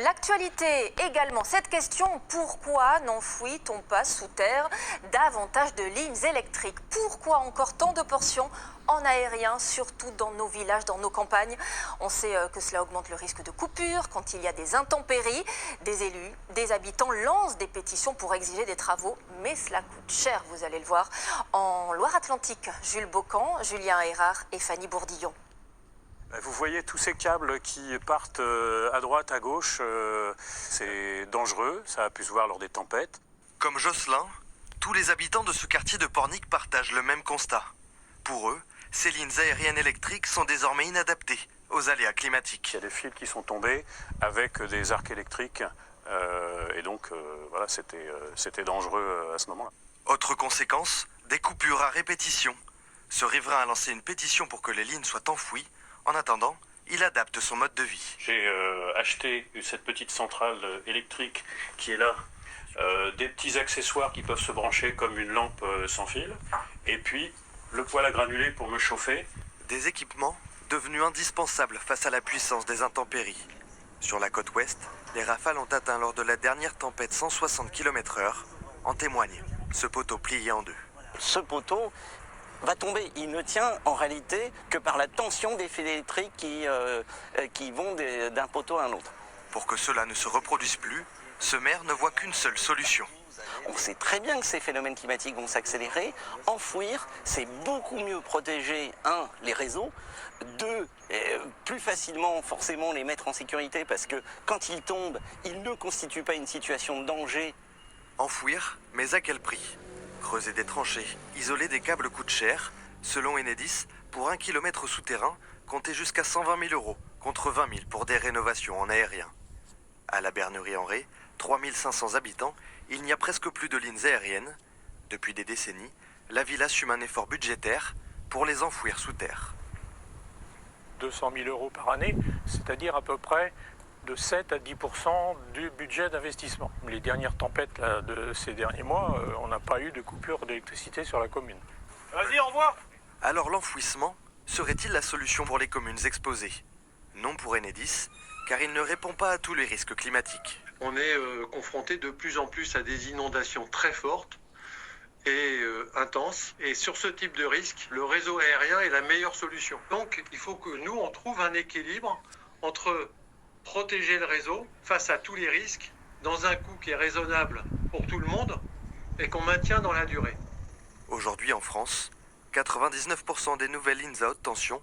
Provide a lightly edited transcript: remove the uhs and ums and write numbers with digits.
L'actualité également, cette question, pourquoi n'enfouit-on pas sous terre davantage de lignes électriques? Pourquoi encore tant de portions en aérien, surtout dans nos villages, dans nos campagnes? On sait que cela augmente le risque de coupure quand il y a des intempéries. Des élus, des habitants lancent des pétitions pour exiger des travaux, mais cela coûte cher, vous allez le voir. En Loire-Atlantique, Jules Bocan, Julien Erard et Fanny Bourdillon. Vous voyez tous ces câbles qui partent à droite, à gauche, c'est dangereux, ça a pu se voir lors des tempêtes. Comme Jocelyn, tous les habitants de ce quartier de Pornic partagent le même constat. Pour eux, ces lignes aériennes électriques sont désormais inadaptées aux aléas climatiques. Il y a des fils qui sont tombés avec des arcs électriques, et donc voilà, c'était dangereux à ce moment-là. Autre conséquence, des coupures à répétition. Ce riverain a lancé une pétition pour que les lignes soient enfouies. En attendant, il adapte son mode de vie. J'ai acheté cette petite centrale électrique qui est là, des petits accessoires qui peuvent se brancher comme une lampe sans fil, et puis le poêle à granulés pour me chauffer. Des équipements devenus indispensables face à la puissance des intempéries. Sur la côte ouest, les rafales ont atteint lors de la dernière tempête 160 km/h. En témoigne ce poteau plié en deux. Ce poteau va tomber. Il ne tient en réalité que par la tension des fils électriques qui vont d'un poteau à un autre. Pour que cela ne se reproduise plus, ce maire ne voit qu'une seule solution. On sait très bien que ces phénomènes climatiques vont s'accélérer. Enfouir, c'est beaucoup mieux protéger, un, les réseaux, deux, plus facilement forcément les mettre en sécurité parce que quand ils tombent, ils ne constituent pas une situation de danger. Enfouir, mais à quel prix ? Creuser des tranchées, isoler des câbles coûte cher. Selon Enedis, pour 1 km souterrain, comptez jusqu'à 120 000 € contre 20 000 pour des rénovations en aérien. À la Bernerie-en-Ré, 3 500 habitants, il n'y a presque plus de lignes aériennes. Depuis des décennies, la ville assume un effort budgétaire pour les enfouir sous terre. 200 000 € par année, c'est-à-dire à peu près de 7 à 10% du budget d'investissement. Les dernières tempêtes là, de ces derniers mois, on n'a pas eu de coupure d'électricité sur la commune. Vas-y, au revoir. Alors l'enfouissement serait-il la solution pour les communes exposées? Non pour Enedis, car il ne répond pas à tous les risques climatiques. On est confronté de plus en plus à des inondations très fortes et intenses. Et sur ce type de risque, le réseau aérien est la meilleure solution. Donc il faut que nous, on trouve un équilibre entre protéger le réseau face à tous les risques dans un coût qui est raisonnable pour tout le monde et qu'on maintient dans la durée. Aujourd'hui en France, 99% des nouvelles lignes à haute tension